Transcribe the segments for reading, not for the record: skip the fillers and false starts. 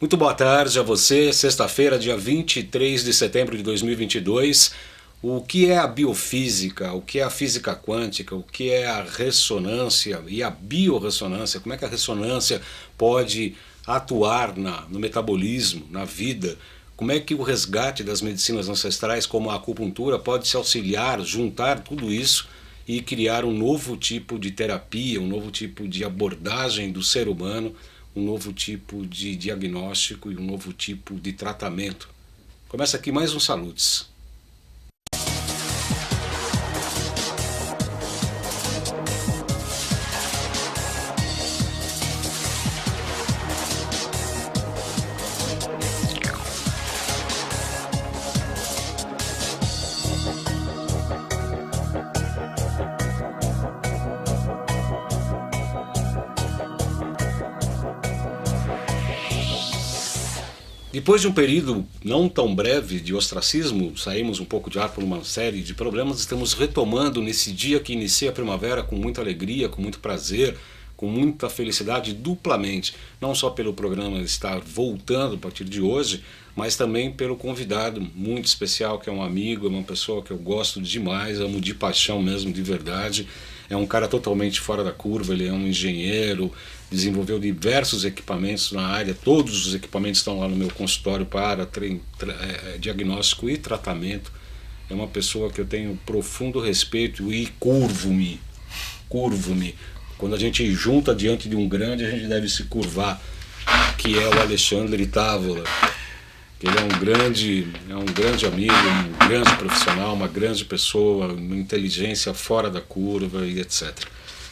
Muito boa tarde a você, sexta-feira, dia 23 de setembro de 2022. O que é a biofísica, o que é a física quântica, o que é a ressonância e a biorressonância, como é que a ressonância pode atuar no metabolismo, na vida, como é que o resgate das medicinas ancestrais, como a acupuntura, pode se auxiliar, juntar tudo isso e criar um novo tipo de terapia, um novo tipo de abordagem do ser humano, um novo tipo de diagnóstico e um novo tipo de tratamento. Começa aqui mais um Salutes. Depois de um período não tão breve de ostracismo, saímos um pouco de ar por uma série de problemas, estamos retomando nesse dia que inicia a primavera com muita alegria, com muito prazer, com muita felicidade duplamente. Não só pelo programa estar voltando a partir de hoje, mas também pelo convidado muito especial, que é um amigo, é uma pessoa que eu gosto demais, amo de paixão mesmo, de verdade. É um cara totalmente fora da curva, ele é um engenheiro, desenvolveu diversos equipamentos na área, todos os equipamentos estão lá no meu consultório para diagnóstico e tratamento. É uma pessoa que eu tenho profundo respeito e curvo-me. Quando a gente junta diante de um grande, a gente deve se curvar, que é o Alexandre Távola. Ele é um grande amigo, um grande profissional, uma grande pessoa, uma inteligência fora da curva e etc.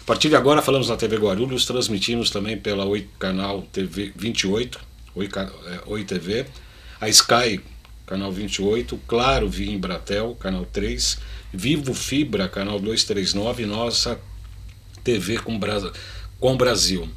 A partir de agora falamos na TV Guarulhos, transmitimos também pela Oi Canal TV 28, Oi TV, a Sky, canal 28, Claro via Embratel, canal 3, Vivo Fibra, canal 239, nossa TV com Brasil,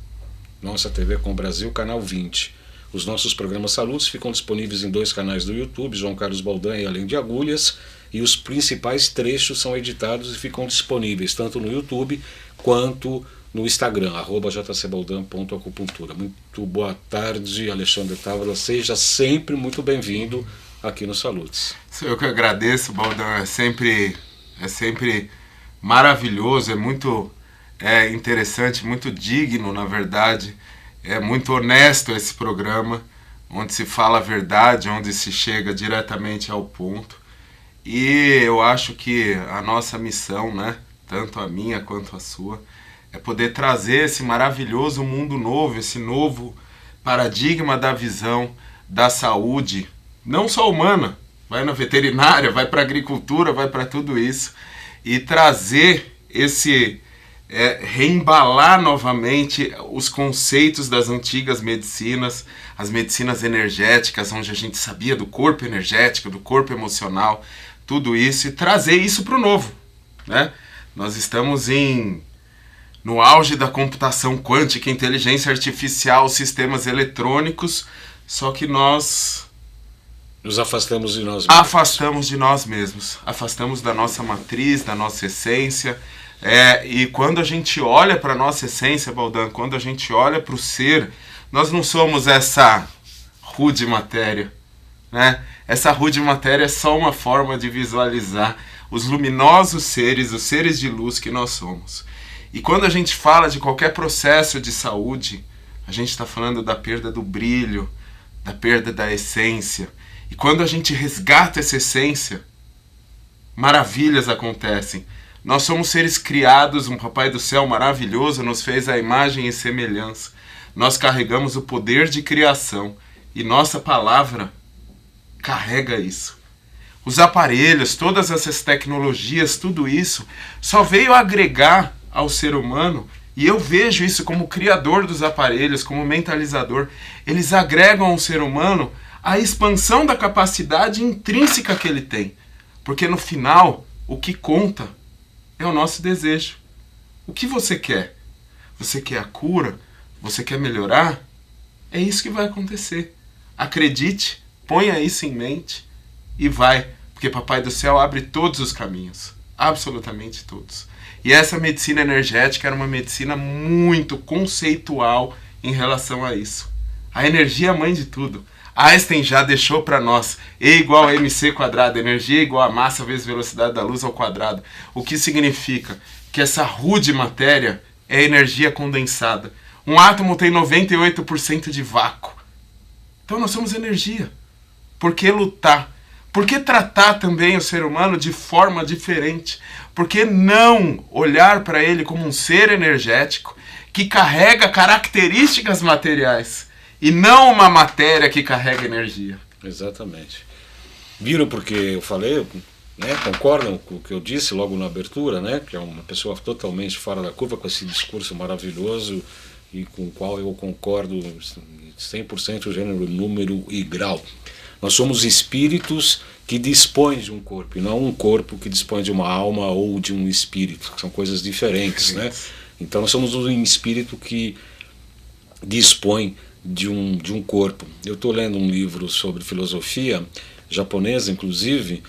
nossa TV com Brasil, canal 20. Os nossos programas Salutos ficam disponíveis em 2 canais do YouTube, João Carlos Baldan e Além de Agulhas, e os principais trechos são editados e ficam disponíveis tanto no YouTube quanto no Instagram, @jcbaldan.acupuntura. Muito boa tarde, Alexandre Távola, seja sempre muito bem-vindo aqui no Salutos. Eu que agradeço, Baldan, é sempre maravilhoso, é muito interessante, muito digno, na verdade. É muito honesto esse programa, onde se fala a verdade, onde se chega diretamente ao ponto. E eu acho que a nossa missão, né, tanto a minha quanto a sua, é poder trazer esse maravilhoso mundo novo, esse novo paradigma da visão da saúde, não só humana, vai na veterinária, vai para a agricultura, vai para tudo isso, e trazer esse... reembalar novamente os conceitos das antigas medicinas, as medicinas energéticas, onde a gente sabia do corpo energético, do corpo emocional, tudo isso, e trazer isso para o novo, né? Nós estamos no auge da computação quântica, inteligência artificial, sistemas eletrônicos, só que nós nos afastamos de nós mesmos. Afastamos da nossa matriz, da nossa essência. E quando a gente olha para a nossa essência, Baldan, quando a gente olha para o ser, nós não somos essa rude matéria, né? Essa rude matéria é só uma forma de visualizar os luminosos seres, os seres de luz que nós somos. E quando a gente fala de qualquer processo de saúde, a gente está falando da perda do brilho, da perda da essência. E quando a gente resgata essa essência, maravilhas acontecem. Nós somos seres criados, um Papai do Céu maravilhoso nos fez a imagem e semelhança. Nós carregamos o poder de criação e nossa palavra carrega isso. Os aparelhos, todas essas tecnologias, tudo isso só veio agregar ao ser humano, e eu vejo isso como criador dos aparelhos, como mentalizador. Eles agregam ao ser humano a expansão da capacidade intrínseca que ele tem. Porque no final, o que conta é o nosso desejo. O que você quer? Você quer a cura? Você quer melhorar? É isso que vai acontecer. Acredite, ponha isso em mente e vai. Porque Papai do Céu abre todos os caminhos. Absolutamente todos. E essa medicina energética era uma medicina muito conceitual em relação a isso. A energia é a mãe de tudo. Einstein já deixou para nós E igual a mc², energia igual a massa vezes velocidade da luz ao quadrado. O que significa que essa rude matéria é energia condensada. Um átomo tem 98% de vácuo. Então nós somos energia. Por que lutar? Por que tratar também o ser humano de forma diferente? Por que não olhar para ele como um ser energético que carrega características materiais e não uma matéria que carrega energia? Exatamente. Viram porque eu falei, né, concordam com o que eu disse logo na abertura, né, que é uma pessoa totalmente fora da curva com esse discurso maravilhoso e com o qual eu concordo 100% gênero, número e grau. Nós somos espíritos que dispõem de um corpo, e não um corpo que dispõe de uma alma ou de um espírito, que são coisas diferentes, né? Então nós somos um espírito que dispõe de um corpo. Eu estou lendo um livro sobre filosofia japonesa, inclusive,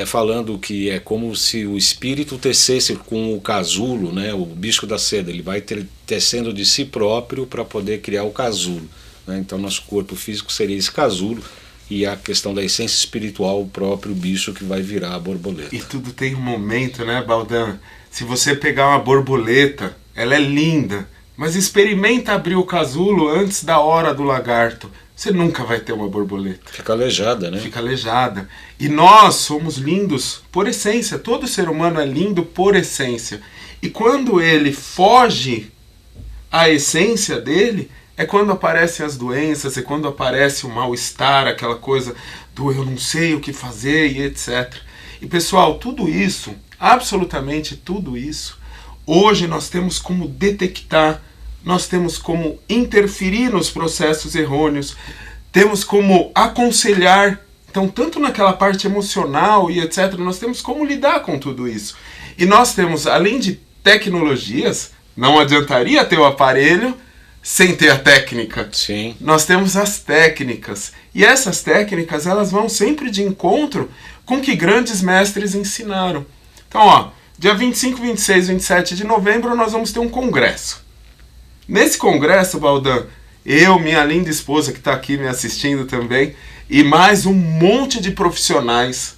falando que é como se o espírito tecesse com o casulo, né, o bicho da seda, ele vai tecendo de si próprio para poder criar o casulo, né? Então nosso corpo físico seria esse casulo, e a questão da essência espiritual, o próprio bicho que vai virar a borboleta. E tudo tem um momento, né, Baldan? Se você pegar uma borboleta, ela é linda, mas experimenta abrir o casulo antes da hora do lagarto. Você nunca vai ter uma borboleta. Fica aleijada, né? Fica aleijada. E nós somos lindos por essência. Todo ser humano é lindo por essência. E quando ele foge à essência dele, é quando aparecem as doenças, é quando aparece o mal-estar, aquela coisa do eu não sei o que fazer e etc. E pessoal, tudo isso, absolutamente tudo isso, hoje nós temos como detectar, nós temos como interferir nos processos errôneos, temos como aconselhar. Então, tanto naquela parte emocional e etc., nós temos como lidar com tudo isso. E nós temos, além de tecnologias, não adiantaria ter o aparelho sem ter a técnica. Sim. Nós temos as técnicas. E essas técnicas, elas vão sempre de encontro com o que grandes mestres ensinaram. Então, ó, dia 25, 26, 27 de novembro, nós vamos ter um congresso. Nesse congresso, Baldan, eu, minha linda esposa que está aqui me assistindo também, e mais um monte de profissionais,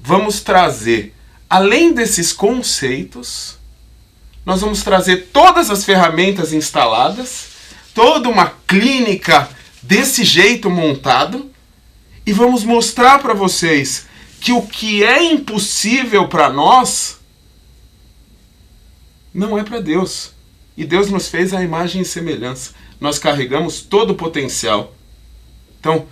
vamos trazer, além desses conceitos, nós vamos trazer todas as ferramentas instaladas, toda uma clínica desse jeito montado, e vamos mostrar para vocês que o que é impossível para nós não é para Deus. E Deus nos fez a imagem e semelhança. Nós carregamos todo o potencial. Então,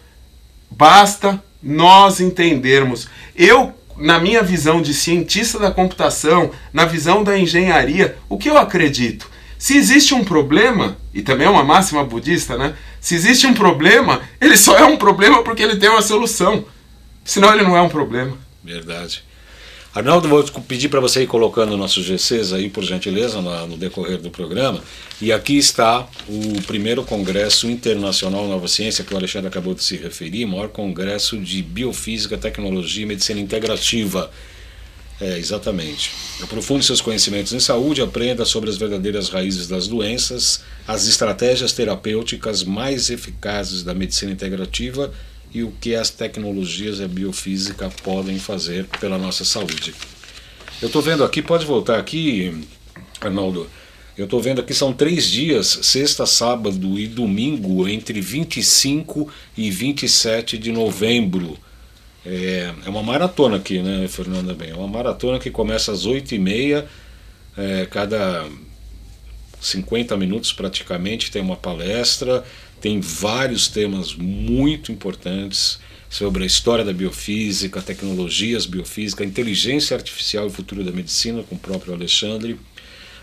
basta nós entendermos. Eu, na minha visão de cientista da computação, na visão da engenharia, o que eu acredito? Se existe um problema, e também é uma máxima budista, né? Se existe um problema, ele só é um problema porque ele tem uma solução. Senão ele não é um problema. Verdade. Arnaldo, vou pedir para você ir colocando nossos GCs aí, por gentileza, no decorrer do programa. E aqui está o primeiro Congresso Internacional Nova Ciência, que o Alexandre acabou de se referir, maior congresso de biofísica, tecnologia e medicina integrativa. Exatamente. Aprofunde seus conhecimentos em saúde, aprenda sobre as verdadeiras raízes das doenças, as estratégias terapêuticas mais eficazes da medicina integrativa e o que as tecnologias e a biofísica podem fazer pela nossa saúde. Eu estou vendo aqui, pode voltar aqui, Arnaldo, eu estou vendo aqui, são 3 dias, sexta, sábado e domingo, entre 25 e 27 de novembro. É uma maratona aqui, né, Fernanda? Bem, é uma maratona que começa às 8h30, cada 50 minutos praticamente tem uma palestra, tem vários temas muito importantes sobre a história da biofísica, tecnologias biofísicas, inteligência artificial e futuro da medicina, com o próprio Alexandre,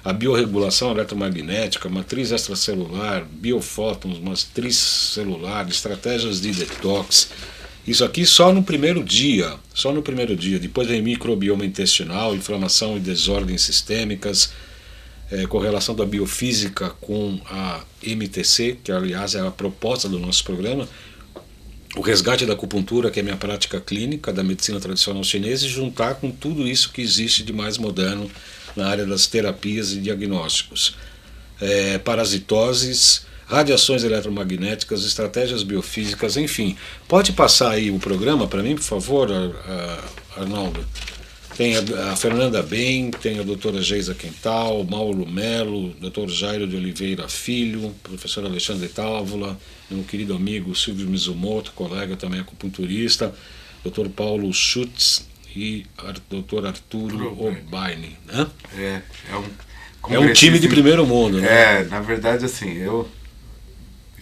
a biorregulação eletromagnética, matriz extracelular, biofótons, matriz celular, estratégias de detox. Isso aqui só no primeiro dia, depois vem microbioma intestinal, inflamação e desordens sistêmicas, correlação da biofísica com a MTC, que aliás é a proposta do nosso programa, o resgate da acupuntura, que é a minha prática clínica da medicina tradicional chinesa, e juntar com tudo isso que existe de mais moderno na área das terapias e diagnósticos. Parasitoses, radiações eletromagnéticas, estratégias biofísicas, enfim. Pode passar aí o programa para mim, por favor, Arnaldo? Tem a Fernanda Ben, tem a doutora Geisa Quental, Mauro Melo, doutor Jairo de Oliveira Filho, professor Alexandre Távola, meu querido amigo Silvio Mizumoto, colega também acupunturista, doutor Paulo Schutz e doutor Arturo Obaini. Né? É um time de primeiro mundo, né? Na verdade, assim, eu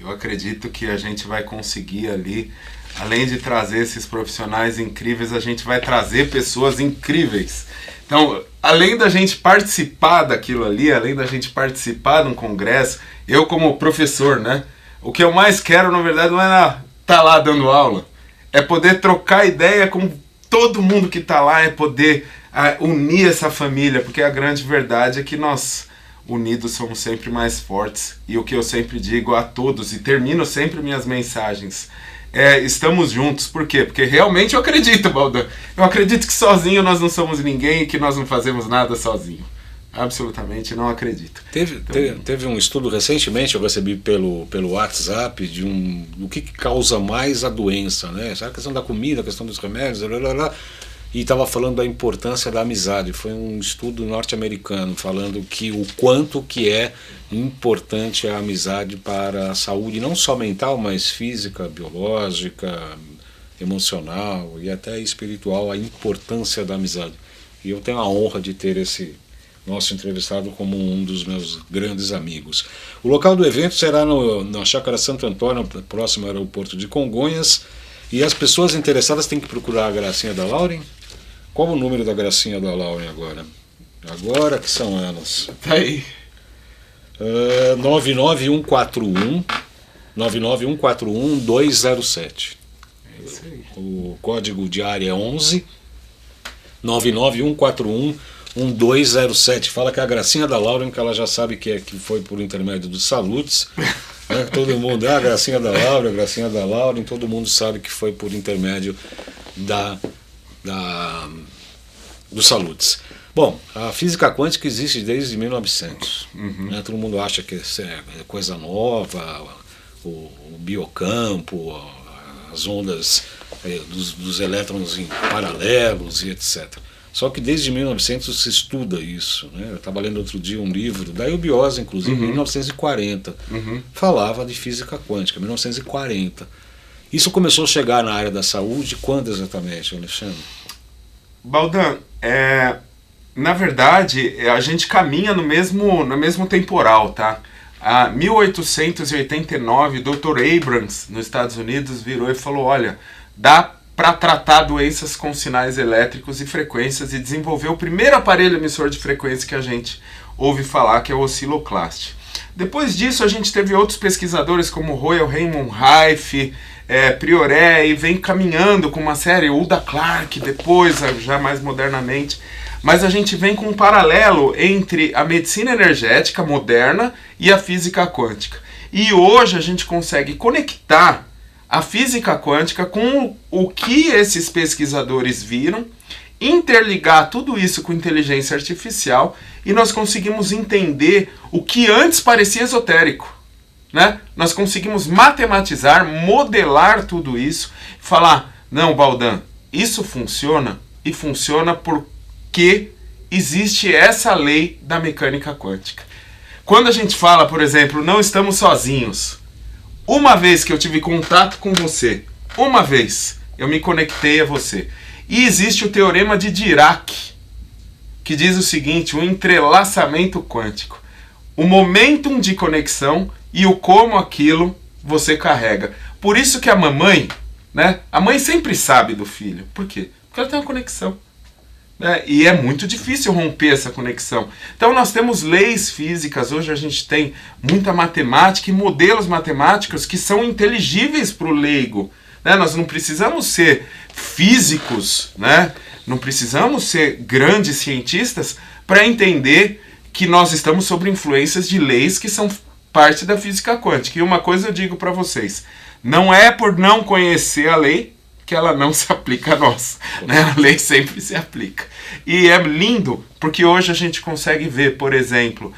acredito que a gente vai conseguir ali, além de trazer esses profissionais incríveis, a gente vai trazer pessoas incríveis. Então, além da gente participar daquilo ali, além da gente participar de um congresso, eu como professor, né? O que eu mais quero, na verdade, não é estar lá dando aula. É poder trocar ideia com todo mundo que está lá, é poder unir essa família, porque a grande verdade é que nós, unidos, somos sempre mais fortes. E o que eu sempre digo a todos, e termino sempre minhas mensagens, estamos juntos. Por quê? Porque realmente eu acredito, Baldan. Eu acredito que sozinho nós não somos ninguém e que nós não fazemos nada sozinho. Absolutamente não acredito. Teve um estudo recentemente, eu recebi pelo WhatsApp, do que causa mais a doença, né? A questão da comida, a questão dos remédios, e estava falando da importância da amizade. Foi um estudo norte-americano falando que o quanto que é importante a amizade para a saúde, não só mental, mas física, biológica, emocional e até espiritual, a importância da amizade. E eu tenho a honra de ter esse nosso entrevistado como um dos meus grandes amigos. O local do evento será na Chácara Santo Antônio, próximo ao aeroporto de Congonhas, e as pessoas interessadas têm que procurar a Gracinha da Lauren. Qual o número da Gracinha da Lauren agora? Agora que são elas. Tá aí. 99141 207. É isso aí. O código de área é 11 99141 1207. Fala que é a Gracinha da Lauren, que ela já sabe que foi por intermédio dos Salutes. Né? Todo mundo, a Gracinha da Lauren, todo mundo sabe que foi por intermédio dos Salutes. Bom, a física quântica existe desde 1900. Né? Todo mundo acha que é coisa nova, o biocampo, as ondas dos elétrons em paralelos e etc. Só que desde 1900 se estuda isso, né? Eu estava lendo outro dia um livro da eubiose, inclusive, em 1940. Falava de física quântica, 1940. Isso começou a chegar na área da saúde quando exatamente, Alexandre? Baldan, na verdade, a gente caminha no mesmo temporal, tá? Em 1889, Dr. Abrams, nos Estados Unidos, virou e falou, olha, dá para tratar doenças com sinais elétricos e frequências, e desenvolveu o primeiro aparelho emissor de frequência que a gente ouve falar, que é o osciloclast. Depois disso, a gente teve outros pesquisadores como Royal Raymond Rife, Prioré, e vem caminhando com uma série, Uda Clark, depois, já mais modernamente. Mas a gente vem com um paralelo entre a medicina energética moderna e a física quântica. E hoje a gente consegue conectar a física quântica com o que esses pesquisadores viram, interligar tudo isso com inteligência artificial, e nós conseguimos entender o que antes parecia esotérico, né? Nós conseguimos matematizar, modelar tudo isso, falar, não, Baldan, isso funciona, e funciona porque existe essa lei da mecânica quântica. Quando a gente fala, por exemplo, não estamos sozinhos, uma vez que eu tive contato com você, uma vez eu me conectei a você. E existe o teorema de Dirac, que diz o seguinte, o entrelaçamento quântico. O momentum de conexão e o como aquilo você carrega. Por isso que a mamãe, né? A mãe sempre sabe do filho. Por quê? Porque ela tem uma conexão. E é muito difícil romper essa conexão. Então nós temos leis físicas, hoje a gente tem muita matemática e modelos matemáticos que são inteligíveis para o leigo. Nós não precisamos ser físicos, né? Não precisamos ser grandes cientistas para entender que nós estamos sob influências de leis que são parte da física quântica. E uma coisa eu digo para vocês, não é por não conhecer a lei que ela não se aplica a nós, né? A lei sempre se aplica. E é lindo, porque hoje a gente consegue ver, por exemplo,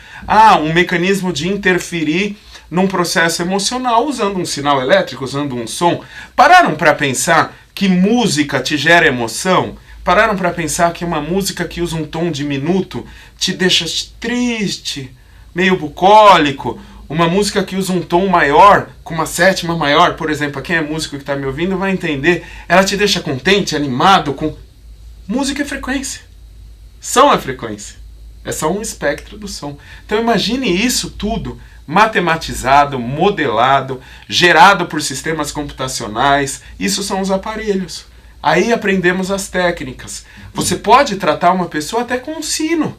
um mecanismo de interferir num processo emocional usando um sinal elétrico, usando um som. Pararam para pensar que música te gera emoção? Pararam para pensar que uma música que usa um tom diminuto te deixa triste, meio bucólico? Uma música que usa um tom maior, com uma sétima maior, por exemplo, quem é músico que está me ouvindo vai entender, ela te deixa contente, animado, com... Música é frequência. Som é frequência. É só um espectro do som. Então imagine isso tudo matematizado, modelado, gerado por sistemas computacionais. Isso são os aparelhos. Aí aprendemos as técnicas. Você pode tratar uma pessoa até com um sino.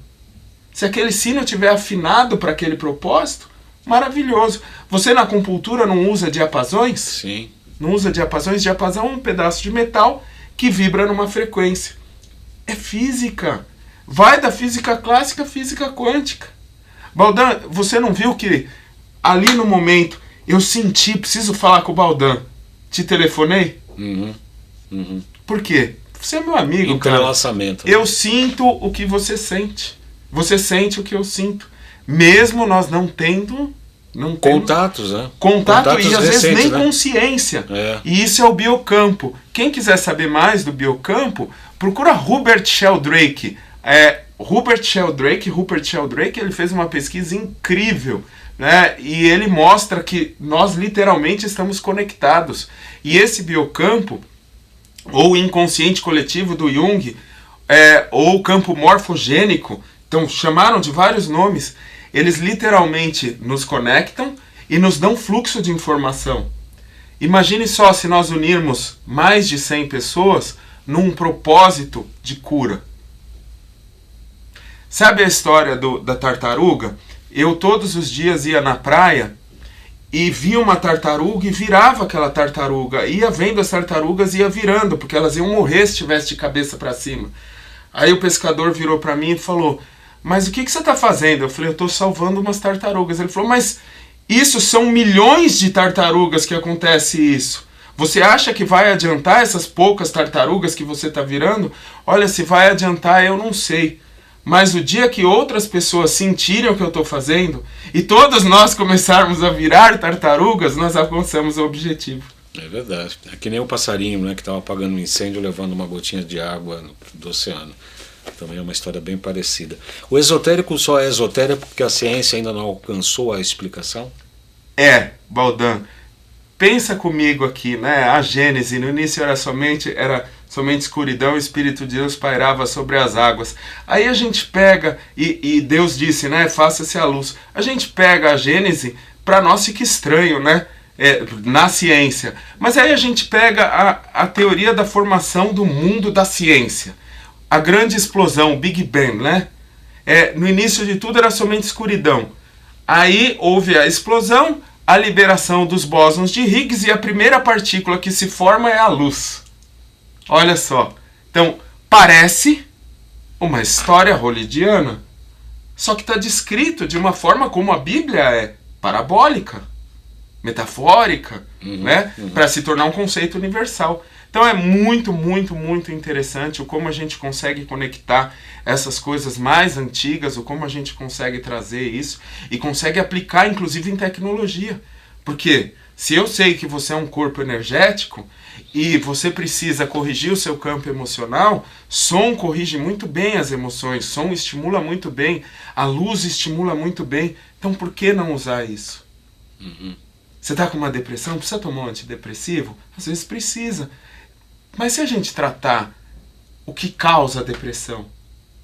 Se aquele sino estiver afinado para aquele propósito, maravilhoso. Você na acupuntura não usa diapasões? Sim. Não usa diapasões? Diapasão é um pedaço de metal que vibra numa frequência. É física. Vai da física clássica à física quântica. Baldan, você não viu que ali no momento eu senti, preciso falar com o Baldan. Te telefonei? Por quê? Você é meu amigo, cara. Entrelaçamento. Eu sinto o que você sente. Você sente o que eu sinto. Mesmo nós não tendo... Contatos, né? Contato e às vezes nem né? consciência. É. E isso é o biocampo. Quem quiser saber mais do biocampo, procura Rupert Sheldrake. Rupert Sheldrake, ele fez uma pesquisa incrível, né? E ele mostra que nós literalmente estamos conectados. E esse biocampo, ou inconsciente coletivo do Jung, ou campo morfogênico, então chamaram de vários nomes, eles literalmente nos conectam e nos dão fluxo de informação. Imagine só se nós unirmos mais de 100 pessoas num propósito de cura. Sabe a história da tartaruga? Eu todos os dias ia na praia e via uma tartaruga e virava aquela tartaruga. Ia vendo as tartarugas e ia virando, porque elas iam morrer se estivesse de cabeça para cima. Aí o pescador virou para mim e falou: mas o que você está fazendo? Eu falei: eu estou salvando umas tartarugas. Ele falou: mas isso são milhões de tartarugas que acontece isso. Você acha que vai adiantar essas poucas tartarugas que você está virando? Olha, se vai adiantar eu não sei. Mas o dia que outras pessoas sentirem o que eu estou fazendo e todos nós começarmos a virar tartarugas, nós alcançamos o objetivo. É verdade. É que nem o passarinho, né, que estava apagando um incêndio levando uma gotinha de água do oceano. Também é uma história bem parecida. O esotérico só é esotérico porque a ciência ainda não alcançou a explicação? Baldan. Pensa comigo aqui, né? A Gênese, no início era somente escuridão, o Espírito de Deus pairava sobre as águas. Aí a gente pega, e Deus disse, né? Faça-se a luz. A gente pega a Gênese, para nós fica estranho, né? Na ciência. Mas aí a gente pega a teoria da formação do mundo da ciência. A grande explosão, Big Bang, né? No início de tudo era somente escuridão. Aí houve a explosão, a liberação dos bósons de Higgs e a primeira partícula que se forma é a luz. Olha só. Então, parece uma história hollywoodiana, só que está descrito de uma forma como a Bíblia é parabólica, metafórica, né? Para se tornar um conceito universal. Então é muito, muito, muito interessante o como a gente consegue conectar essas coisas mais antigas, o como a gente consegue trazer isso e consegue aplicar inclusive em tecnologia. Porque se eu sei que você é um corpo energético e você precisa corrigir o seu campo emocional, som corrige muito bem as emoções, som estimula muito bem, a luz estimula muito bem. Então por que não usar isso? Você está com uma depressão? Precisa tomar um antidepressivo? Às vezes precisa. Mas se a gente tratar o que causa a depressão,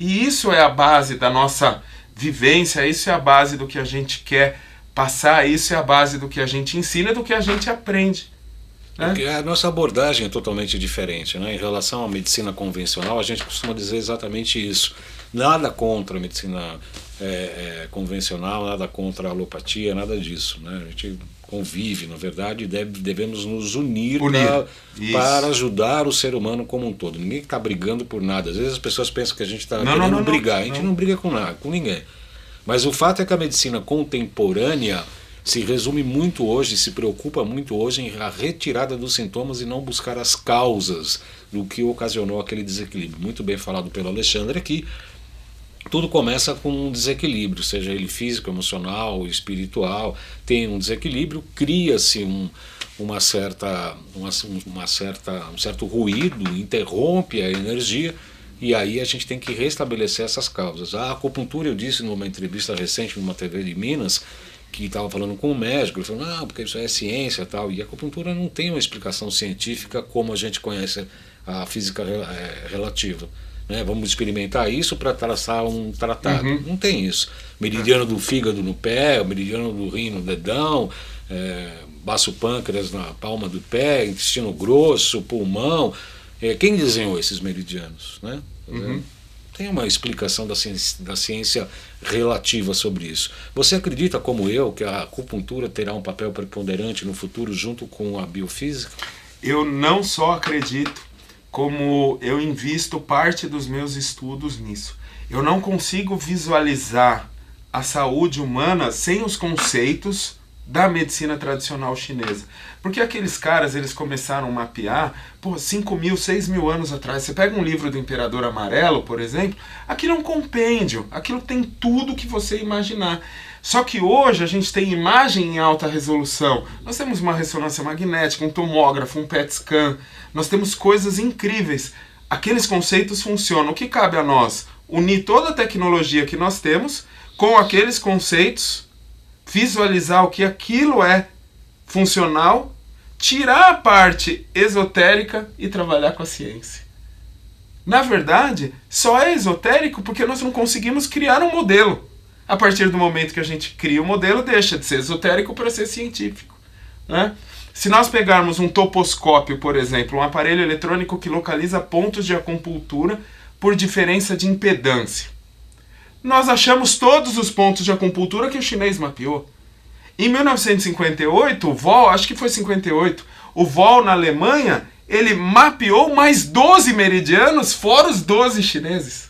e isso é a base da nossa vivência, isso é a base do que a gente quer passar, isso é a base do que a gente ensina, do que a gente aprende. Né? Porque a nossa abordagem é totalmente diferente, né? Em relação à medicina convencional, a gente costuma dizer exatamente isso. Nada contra a medicina convencional, nada contra a alopatia, nada disso, né? A gente convive, na verdade, devemos nos unir para ajudar o ser humano como um todo. Ninguém está brigando por nada. Às vezes as pessoas pensam que a gente está querendo brigar. A gente não briga com nada, com ninguém. Mas o fato é que a medicina contemporânea se resume muito hoje, se preocupa muito hoje em a retirada dos sintomas e não buscar as causas do que ocasionou aquele desequilíbrio. Muito bem falado pelo Alexandre aqui. tudo começa com um desequilíbrio, seja ele físico, emocional, espiritual, tem um desequilíbrio, cria-se um certo ruído, interrompe a energia, e aí a gente tem que restabelecer essas causas. A acupuntura, eu disse numa entrevista recente numa TV de Minas, que estava falando com um médico, ele falou, não, porque isso é ciência e tal, e a acupuntura não tem uma explicação científica como a gente conhece a física relativa. Né? Vamos experimentar isso para traçar um tratado. Não tem isso. Meridiano do fígado no pé, meridiano do rim no dedão, baço pâncreas na palma do pé, intestino grosso, pulmão. Quem desenhou esses meridianos? Né? Tem uma explicação da ciência relativa sobre isso. Você acredita, como eu, que a acupuntura terá um papel preponderante no futuro junto com a biofísica? Eu não só acredito, como eu invisto parte dos meus estudos nisso. Eu não consigo visualizar a saúde humana sem os conceitos da medicina tradicional chinesa. Porque aqueles caras, eles começaram a mapear, 5.000, 6.000 anos atrás. Você pega um livro do Imperador Amarelo, por exemplo, aquilo é um compêndio, aquilo tem tudo que você imaginar. Só que hoje a gente tem imagem em alta resolução. Nós temos uma ressonância magnética, um tomógrafo, um PET scan. Nós temos coisas incríveis. Aqueles conceitos funcionam. O que cabe a nós? Unir toda a tecnologia que nós temos com aqueles conceitos, visualizar o que aquilo é funcional, tirar a parte esotérica e trabalhar com a ciência. Na verdade, só é esotérico porque nós não conseguimos criar um modelo. A partir do momento que a gente cria o modelo, deixa de ser esotérico para ser científico. Né? Se nós pegarmos um toposcópio, por exemplo, um aparelho eletrônico que localiza pontos de acupuntura por diferença de impedância, nós achamos todos os pontos de acupuntura que o chinês mapeou. Em 1958, o Voll, acho que foi 58, o Voll na Alemanha, ele mapeou mais 12 meridianos, fora os 12 chineses.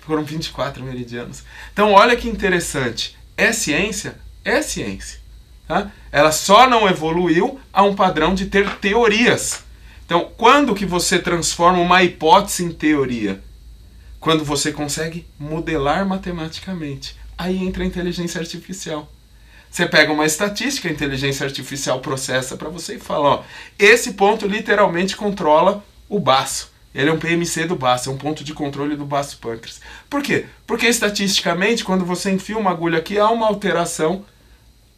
Foram 24 meridianos. Então, olha que interessante. É ciência? É ciência. Tá? Ela só não evoluiu a um padrão de ter teorias. Então, quando que você transforma uma hipótese em teoria? Quando você consegue modelar matematicamente. Aí entra a inteligência artificial. Você pega uma estatística, a inteligência artificial processa para você e fala, ó, esse ponto literalmente controla o baço. Ele é um PMC do baço, é um ponto de controle do baço pâncreas. Por quê? Porque estatisticamente, quando você enfia uma agulha aqui, há uma alteração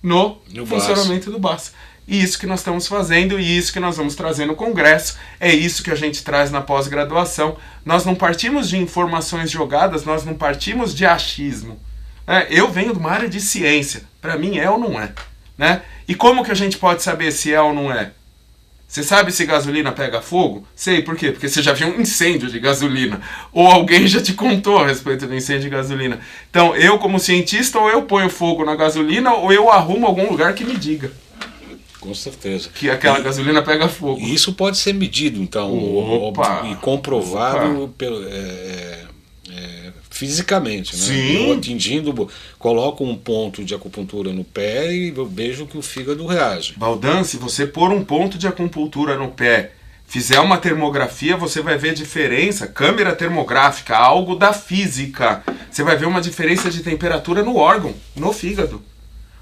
no funcionamento do baço. E isso que nós estamos fazendo, e isso que nós vamos trazer no congresso, é isso que a gente traz na pós-graduação. Nós não partimos de informações jogadas, nós não partimos de achismo. Eu venho de uma área de ciência, para mim é ou não é. Né? E como que a gente pode saber se é ou não é? Você sabe se gasolina pega fogo? Sei, por quê? Porque você já viu um incêndio de gasolina. Ou alguém já te contou a respeito do incêndio de gasolina. Então, eu como cientista, ou eu ponho fogo na gasolina, ou eu arrumo algum lugar que me diga. Com certeza. Que aquela gasolina pega fogo. E isso pode ser medido, então, e comprovado fisicamente, né? Sim. Eu atingindo, coloco um ponto de acupuntura no pé e eu vejo que o fígado reage. Baldan, se você pôr um ponto de acupuntura no pé, fizer uma termografia, você vai ver diferença, câmera termográfica, algo da física. Você vai ver uma diferença de temperatura no órgão, no fígado.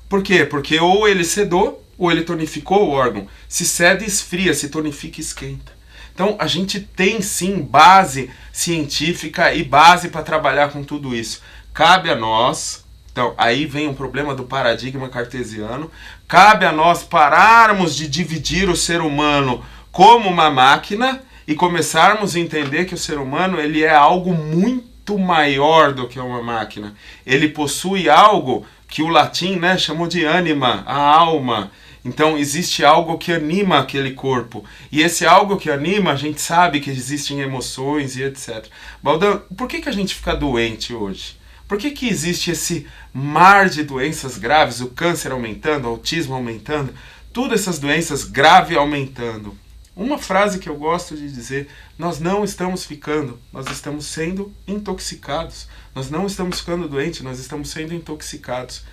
Por quê? Porque ou ele sedou, ou ele tonificou o órgão. Se cede, esfria, se tonifica, esquenta. Então, a gente tem sim base científica e base para trabalhar com tudo isso. Cabe a nós, então, aí vem um problema do paradigma cartesiano, cabe a nós pararmos de dividir o ser humano como uma máquina e começarmos a entender que o ser humano ele é algo muito maior do que uma máquina. Ele possui algo que o latim, né, chamou de ânima, a alma. Então existe algo que anima aquele corpo. E esse algo que anima, a gente sabe que existem emoções e etc. Baldan, por que a gente fica doente hoje? Por que existe esse mar de doenças graves, o câncer aumentando, o autismo aumentando, todas essas doenças graves aumentando? Uma frase que eu gosto de dizer, nós não estamos ficando, nós estamos sendo intoxicados. Nós não estamos ficando doentes, nós estamos sendo intoxicados.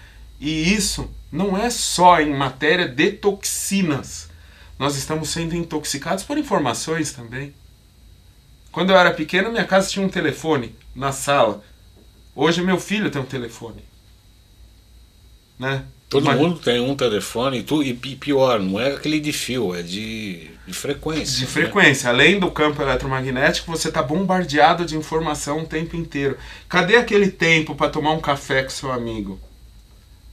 E isso não é só em matéria de toxinas. Nós estamos sendo intoxicados por informações também. Quando eu era pequeno, minha casa tinha um telefone na sala. Hoje meu filho tem um telefone. Né? Todo mundo tem um telefone e pior, não é aquele de fio, é de frequência. De frequência. Né? Além do campo eletromagnético, você está bombardeado de informação o tempo inteiro. Cadê aquele tempo para tomar um café com seu amigo?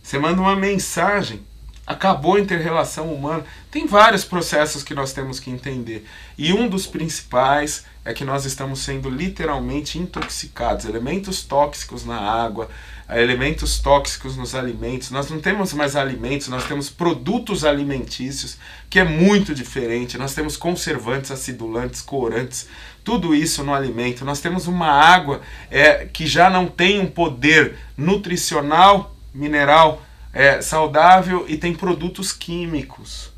Você manda uma mensagem. Acabou a inter-relação humana. Tem vários processos que nós temos que entender. E um dos principais é que nós estamos sendo literalmente intoxicados. Elementos tóxicos na água, elementos tóxicos nos alimentos. Nós não temos mais alimentos, nós temos produtos alimentícios, que é muito diferente. Nós temos conservantes, acidulantes, corantes, tudo isso no alimento. Nós temos uma água que já não tem um poder nutricional, mineral, saudável, e tem produtos químicos.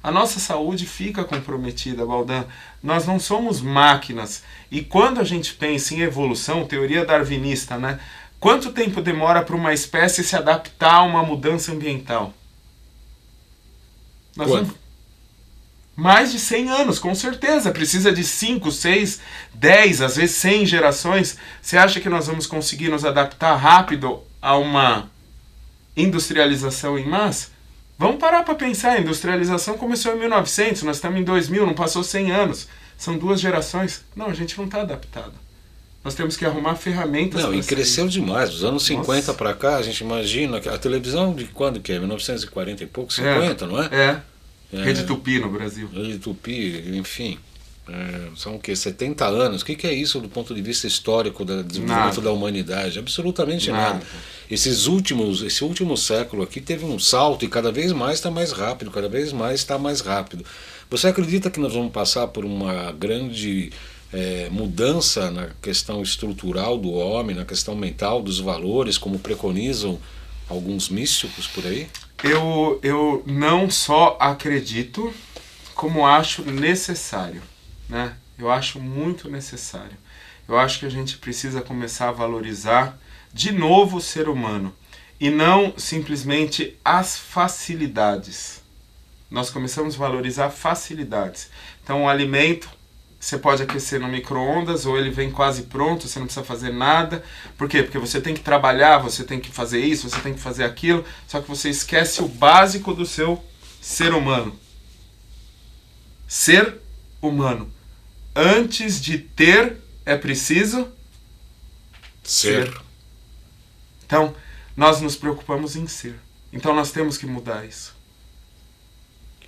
A nossa saúde fica comprometida, Baldan. Nós não somos máquinas. E quando a gente pensa em evolução, teoria darwinista, né? Quanto tempo demora para uma espécie se adaptar a uma mudança ambiental? Mais de 100 anos, com certeza. Precisa de 5, 6, 10, às vezes 100 gerações. Você acha que nós vamos conseguir nos adaptar rápido a uma industrialização em massa? Vamos parar para pensar. A industrialização começou em 1900, nós estamos em 2000, não passou 100 anos. São 2 gerações. Não, a gente não está adaptado. Nós temos que arrumar ferramentas. Não, e cresceu demais. Dos anos 50 para cá, a gente imagina que a televisão de quando que é? 1940 e pouco, 50, não é? Rede Tupi no Brasil. Rede Tupi, enfim. São o quê? 70 anos. O que é isso do ponto de vista histórico do desenvolvimento da humanidade? Absolutamente nada. Esse último século aqui teve um salto e cada vez mais está mais rápido, cada vez mais está mais rápido. Você acredita que nós vamos passar por uma grande mudança na questão estrutural do homem, na questão mental, dos valores, como preconizam alguns místicos por aí? Eu não só acredito, como acho necessário. Né? Eu acho muito necessário. Eu acho que a gente precisa começar a valorizar de novo o ser humano e não simplesmente as facilidades. Nós começamos a valorizar facilidades. Então o alimento você pode aquecer no micro-ondas ou ele vem quase pronto, você não precisa fazer nada. Por quê? Porque você tem que trabalhar, você tem que fazer isso, você tem que fazer aquilo, só que você esquece o básico do seu ser humano. Ser humano. Antes de ter, é preciso ser. Então, nós nos preocupamos em ser. Então, nós temos que mudar isso.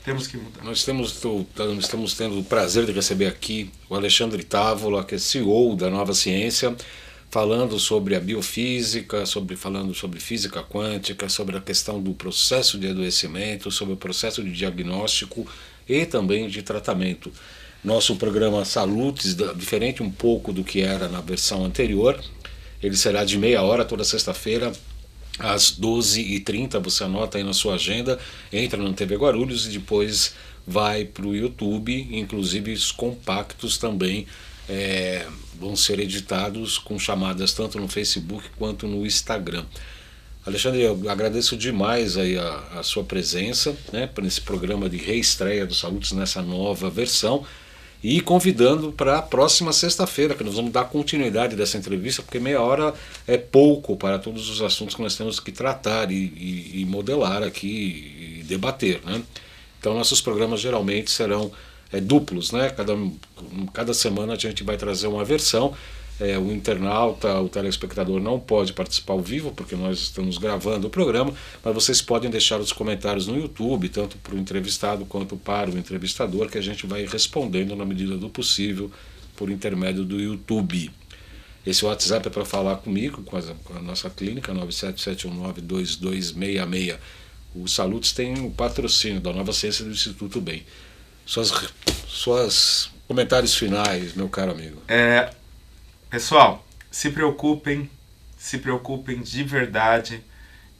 Temos que mudar. Nós estamos tendo o prazer de receber aqui o Alexandre Távola, que é CEO da Nova Ciência, falando sobre a biofísica, falando sobre física quântica, sobre a questão do processo de adoecimento, sobre o processo de diagnóstico e também de tratamento. Nosso programa Salutes, diferente um pouco do que era na versão anterior, ele será de meia hora toda sexta-feira, às 12h30, você anota aí na sua agenda, entra no TV Guarulhos e depois vai para o YouTube, inclusive os compactos também vão ser editados com chamadas tanto no Facebook quanto no Instagram. Alexandre, eu agradeço demais aí a sua presença, né, nesse programa de reestreia do Salutes nessa nova versão. E convidando para a próxima sexta-feira, que nós vamos dar continuidade dessa entrevista, porque meia hora é pouco para todos os assuntos que nós temos que tratar e modelar aqui e debater, né? Então nossos programas geralmente serão duplos, né? Cada semana a gente vai trazer uma versão. O internauta, o telespectador não pode participar ao vivo, porque nós estamos gravando o programa, mas vocês podem deixar os comentários no YouTube, tanto para o entrevistado quanto para o entrevistador, que a gente vai respondendo na medida do possível por intermédio do YouTube. Esse WhatsApp é para falar comigo, com a nossa clínica, 977192266. O Salutes tem o patrocínio da Nova Ciência do Instituto Bem. Suas comentários finais, meu caro amigo. Pessoal, se preocupem de verdade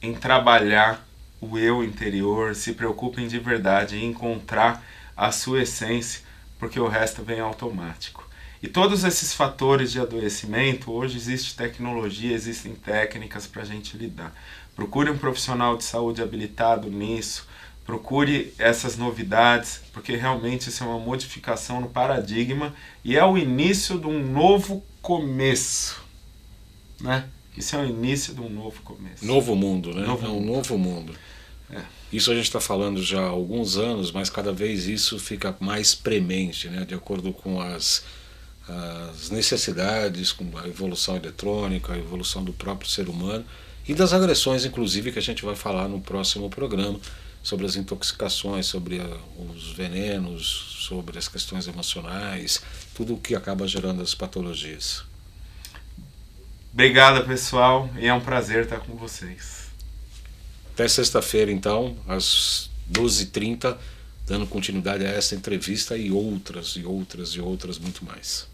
em trabalhar o eu interior, se preocupem de verdade em encontrar a sua essência, porque o resto vem automático. E todos esses fatores de adoecimento, hoje existe tecnologia, existem técnicas para a gente lidar. Procure um profissional de saúde habilitado nisso, procure essas novidades, porque realmente isso é uma modificação no paradigma e é o início de um novo começo, né? Isso é o início de um novo começo. Novo mundo, né? Novo é um mundo. novo mundo. É. Isso a gente está falando já há alguns anos, mas cada vez isso fica mais premente, né? De acordo com as necessidades, com a evolução eletrônica, a evolução do próprio ser humano e das agressões, inclusive, que a gente vai falar no próximo programa, sobre as intoxicações, sobre os venenos, sobre as questões emocionais, tudo o que acaba gerando as patologias. Obrigado, pessoal, e é um prazer estar com vocês. Até sexta-feira, então, às 12h30, dando continuidade a essa entrevista e outras muito mais.